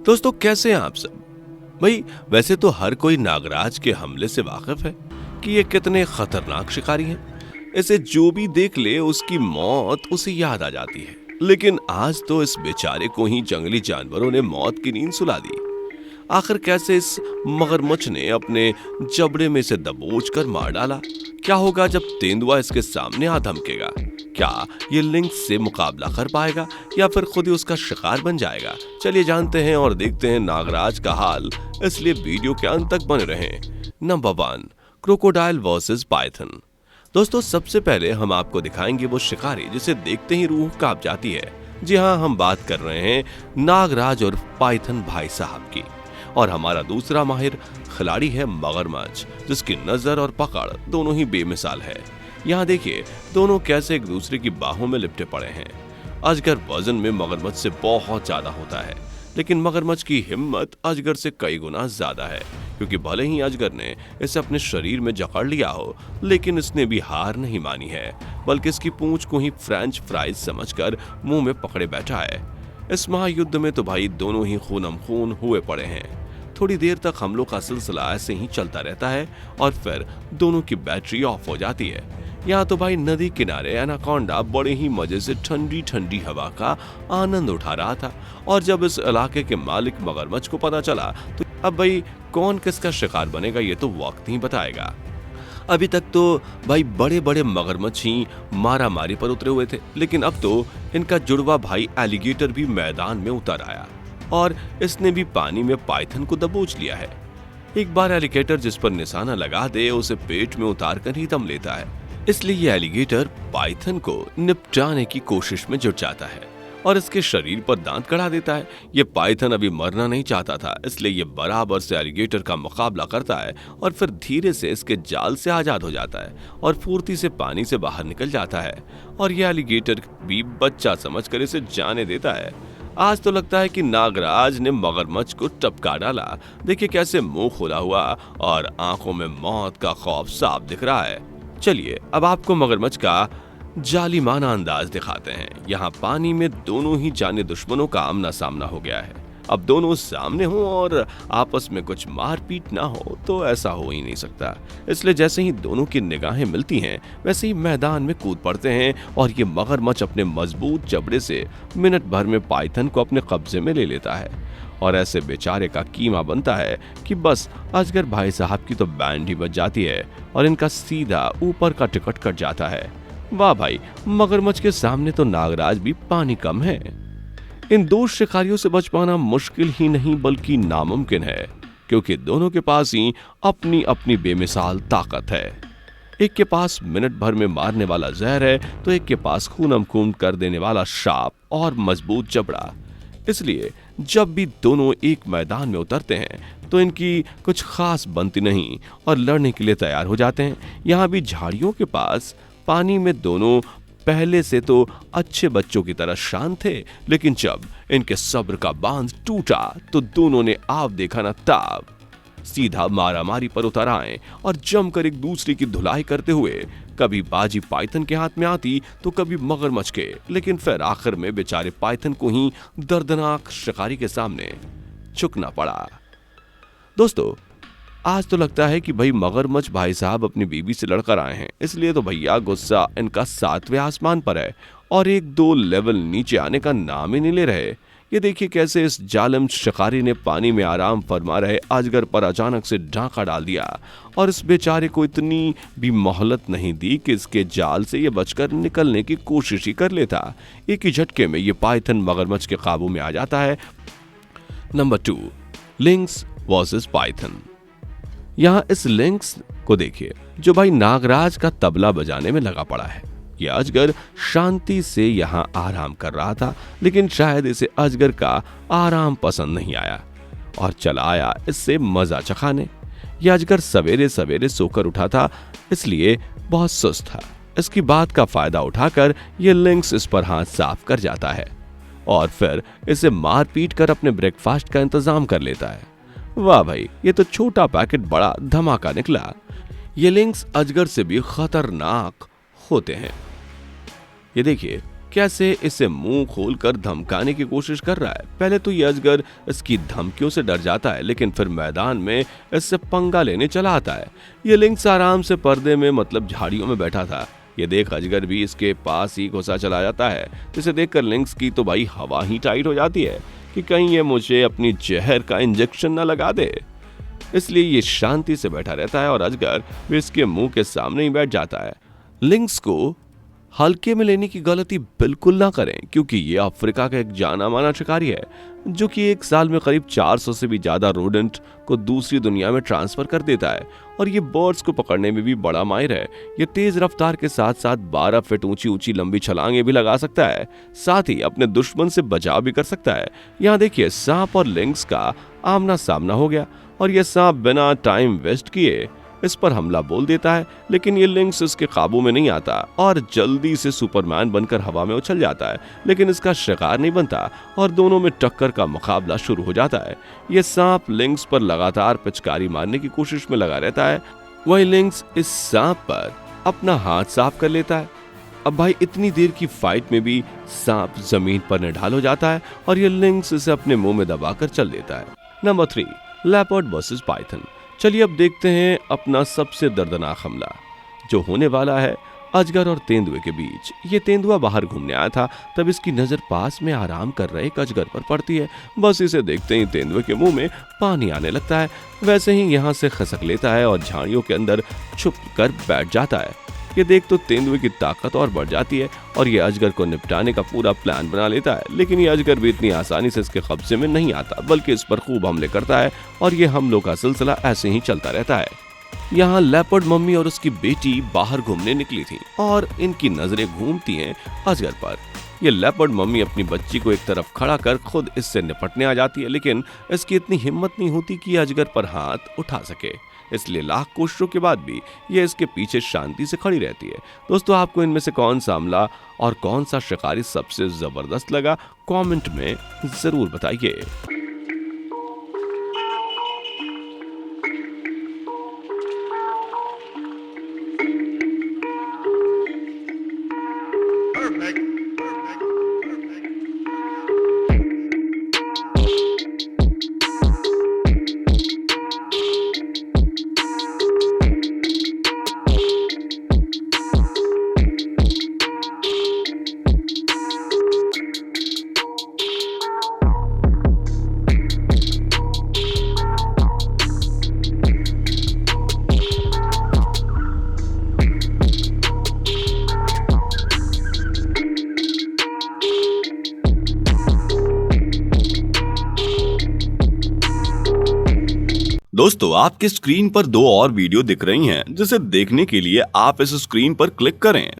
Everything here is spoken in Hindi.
दोस्तों कैसे हैं आप सब। भाई वैसे तो हर कोई नागराज के हमले से वाकिफ है कि ये कितने खतरनाक शिकारी हैं। इसे जो भी देख ले उसकी मौत उसे याद आ जाती है। लेकिन आज तो इस बेचारे को ही जंगली जानवरों ने मौत की नींद सुला दी। आखिर कैसे इस मगरमच्छ ने अपने जबड़े में से दबोच कर मार डाला। क्या होगा जब तेंदुआ इसके सामने आ धमकेगा। क्या ये लिंक्स से मुकाबला कर पाएगा या फिर खुद ही उसका शिकार बन जाएगा। चलिए जानते हैं और देखते हैं नागराज का हाल, इसलिए वीडियो के अंत तक बने रहें। Number 1, crocodile versus Python. दोस्तों सबसे पहले हम आपको दिखाएंगे वो शिकारी जिसे देखते ही रूह कांप जाती है। जी हाँ, हम बात कर रहे हैं नागराज और पाइथन भाई साहब की। और हमारा दूसरा माहिर खिलाड़ी है मगरमच्छ, जिसकी नजर और पकड़ दोनों ही बेमिसाल है। यहाँ देखिए दोनों कैसे एक दूसरे की बाहों में लिपटे पड़े हैं। अजगर वजन में मगरमच्छ से बहुत ज्यादा होता है, लेकिन मगरमच्छ की हिम्मत अजगर से कई गुना ज्यादा है, क्योंकि भले ही अजगर ने इसे अपने शरीर में जकड़ लिया हो, लेकिन इसने भी हार नहीं मानी है, बल्कि इसकी पूंछ को ही फ्रेंच फ्राइज समझकर मुंह में पकड़े बैठा है। इस महायुद्ध में तो भाई दोनों ही खूनम खून हुए पड़े हैं। थोड़ी देर तक हमलों का सिलसिला ऐसे ही चलता रहता है और फिर दोनों की बैटरी ऑफ हो जाती है। यहाँ तो भाई नदी किनारे एनाकोंडा बड़े ही मजे से ठंडी ठंडी हवा का आनंद उठा रहा था। और जब इस इलाके के मालिक मगरमच्छ को पता चला तो अब भाई कौन किसका शिकार बनेगा ये तो वक्त ही बताएगा। अभी तक तो भाई बड़े बड़े मगरमच्छ ही मारा मारी पर उतरे हुए थे, लेकिन अब तो इनका जुड़वा भाई एलिगेटर भी मैदान में उतर आया और इसने भी पानी में पाइथन को दबोच लिया है। एक बार एलिगेटर जिस पर निशाना लगा दे उसे पेट में उतार कर ही दम लेता है। इसलिए ये एलिगेटर पाइथन को निपटाने की कोशिश में जुट जाता है और इसके शरीर पर दांत कड़ा देता है। ये पाइथन अभी मरना नहीं चाहता था, इसलिए ये बराबर से एलिगेटर का मुकाबला करता है और फिर धीरे से इसके जाल से आजाद हो जाता है और फुर्ती से पानी से बाहर निकल जाता है। और ये एलिगेटर भी बच्चा समझकर इसे जाने देता है। आज तो लगता है कि नागराज ने मगरमच्छ को टपका डाला। देखिए कैसे मुंह खुला हुआ और आंखों में मौत का खौफ साफ दिख रहा है। चलिए अब आपको मगरमच्छ का जालिमाना अंदाज दिखाते हैं। यहाँ पानी में दोनों ही जाने दुश्मनों का आमना सामना हो गया है। अब दोनों सामने हो और आपस में कुछ मारपीट ना हो तो ऐसा हो ही नहीं सकता। इसलिए जैसे ही दोनों की निगाहें मिलती हैं वैसे ही मैदान में कूद पड़ते हैं और ये मगरमच्छ अपने मजबूत जबड़े से मिनट भर में पाइथन को अपने कब्जे में ले लेता है और ऐसे बेचारे का कीमा बनता है कि बस अजगर भाई साहब की तो बैंड ही बज जाती है और इनका सीधा ऊपर का टिकट कट जाता है। वाह भाई, मगरमच्छ के सामने तो नागराज भी पानी कम है। इन दो शिकारियों से बच पाना मुश्किल ही नहीं बल्कि नामुमकिन है, क्योंकि दोनों के पास ही अपनी अपनी बेमिसाल ताकत है। एक के पास मिनट भर में मारने वाला जहर है तो एक के पास खूनम खून कर देने वाला शाप और मजबूत जबड़ा। इसलिए जब भी दोनों एक मैदान में उतरते हैं तो इनकी कुछ खास बनती नहीं और लड़ने के लिए तैयार हो जाते हैं। यहाँ भी झाड़ियों के पास पानी में दोनों पहले से तो अच्छे बच्चों की तरह शांत थे, लेकिन जब इनके सब्र का बांध टूटा तो दोनों ने आप देखा ना ताब सीधा मारामारी पर उतर आए और जमकर एक दूसरे की धुलाई करते हुए कभी बाजी पाइथन के हाथ में आती तो कभी मगरमच्छ के, लेकिन फिर आखिर में बेचारे पाइथन को ही दर्दनाक शिकारी के सामने झुकना पड़ा। दोस्तों आज तो लगता है कि भाई मगरमच्छ भाई साहब अपनी बीवी से लड़कर आए हैं, इसलिए तो भैया गुस्सा इनका 7वें आसमान पर है और 1-2 लेवल नीचे आने का नाम ही नहीं ले रहे। ये देखिए कैसे इस जालिम शिकारी ने पानी में आराम फरमा रहे अजगर पर अचानक से ढांका डाल दिया और इस बेचारे को इतनी भी मोहलत नहीं दी कि इसके जाल से ये बचकर निकलने की कोशिश ही कर लेता। एक ही झटके में ये पाइथन मगरमच्छ के काबू में आ जाता है। Number 2, links versus Python. यहाँ इस लिंक्स को देखिए जो भाई नागराज का तबला बजाने में लगा पड़ा है। यह अजगर शांति से यहाँ आराम कर रहा था, लेकिन शायद इसे अजगर का आराम पसंद नहीं आया और चला आया इससे मजा चखाने। यह अजगर सवेरे सवेरे सोकर उठा था, इसलिए बहुत सुस्त था। इसकी बात का फायदा उठाकर यह लिंक्स इस पर हाथ साफ कर जाता है और फिर इसे मार पीट कर अपने ब्रेकफास्ट का इंतजाम कर लेता है। वाह भाई, ये तो छोटा पैकेट बड़ा धमाका निकला। ये लिंक्स अजगर से भी खतरनाक होते हैं। ये देखिए कैसे इसे मुंह खोलकर धमकाने की कोशिश कर रहा है। पहले तो ये अजगर इसकी धमकियों से डर जाता है, लेकिन फिर मैदान में इससे पंगा लेने चला आता है। ये लिंक्स आराम से पर्दे में मतलब झाड़ियों में बैठा था। ये देख अजगर भी इसके पास ही घुसा चला जाता है। जिसे देखकर लिंक्स की तो भाई हवा ही टाइट हो जाती है कि कहीं ये मुझे अपनी जहर का इंजेक्शन न लगा दे। इसलिए ये शांति से बैठा रहता है और अजगर भी इसके मुंह के सामने ही बैठ जाता है। लिंक्स को हल्के में लेने की गलती बिल्कुल ना करें, क्योंकि ये अफ्रीका का एक जाना माना शिकारी है जो कि एक साल में करीब 400 से भी ज्यादा रोडेंट को दूसरी दुनिया में ट्रांसफर कर देता है। और ये बर्ड्स को पकड़ने में भी बड़ा माहिर है। ये तेज रफ्तार के साथ साथ 12 फीट ऊंची ऊंची लंबी छलांगे भी लगा सकता है, साथ ही अपने दुश्मन से बचाव भी कर सकता है। यहाँ देखिए, सांप और लिंक्स का आमना सामना हो गया और ये सांप बिना टाइम वेस्ट किए इस पर हमला बोल देता है, लेकिन ये लिंक्स इसके काबू में नहीं आता और जल्दी से सुपरमैन बनकर हवा में उछल जाता है, लेकिन इसका शिकार नहीं बनता और दोनों में टक्कर का मुकाबला शुरू हो जाता है। ये सांप लिंक्स पर लगातार पिचकारी मारने की कोशिश में लगा रहता है। वही लिंक्स इस सांप पर अपना हाथ साफ कर लेता है। अब भाई इतनी देर की फाइट में भी सांप जमीन पर निढाल हो जाता है और ये लिंक्स इसे अपने मुंह में दबाकर चल देता है। Number 3, leopard versus Python. चलिए अब देखते हैं अपना सबसे दर्दनाक हमला जो होने वाला है अजगर और तेंदुए के बीच। ये तेंदुआ बाहर घूमने आया था, तब इसकी नजर पास में आराम कर रहे एक अजगर पर पड़ती है। बस इसे देखते ही तेंदुए के मुंह में पानी आने लगता है। वैसे ही यहाँ से खसक लेता है और झाड़ियों के अंदर छुप कर बैठ जाता है। ये देख तो तेंदुए की ताकत और बढ़ जाती है और ये अजगर को निपटाने का पूरा प्लान बना लेता है। लेकिन ये अजगर भी इतनी आसानी से इसके कब्जे में नहीं आता, बल्कि इस पर खूब हमले करता है और ये हमलों का सिलसिला ऐसे ही चलता रहता है। यहाँ लेपर्ड मम्मी और उसकी बेटी बाहर घूमने निकली थी और इनकी नजरें घूमती हैं अजगर पर। ये लेपर्ड मम्मी अपनी बच्ची को एक तरफ खड़ा कर खुद इससे निपटने आ जाती है, लेकिन इसकी इतनी हिम्मत नहीं होती कि अजगर पर हाथ उठा सके। इसलिए लाख कोशिशों के बाद भी ये इसके पीछे शांति से खड़ी रहती है। दोस्तों, आपको इनमें से कौन सा हमला और कौन सा शिकारी सबसे जबरदस्त लगा, कमेंट में जरूर बताइए। दोस्तों, आपके स्क्रीन पर 2 और वीडियो दिख रही हैं, जिसे देखने के लिए आप इस स्क्रीन पर क्लिक करें।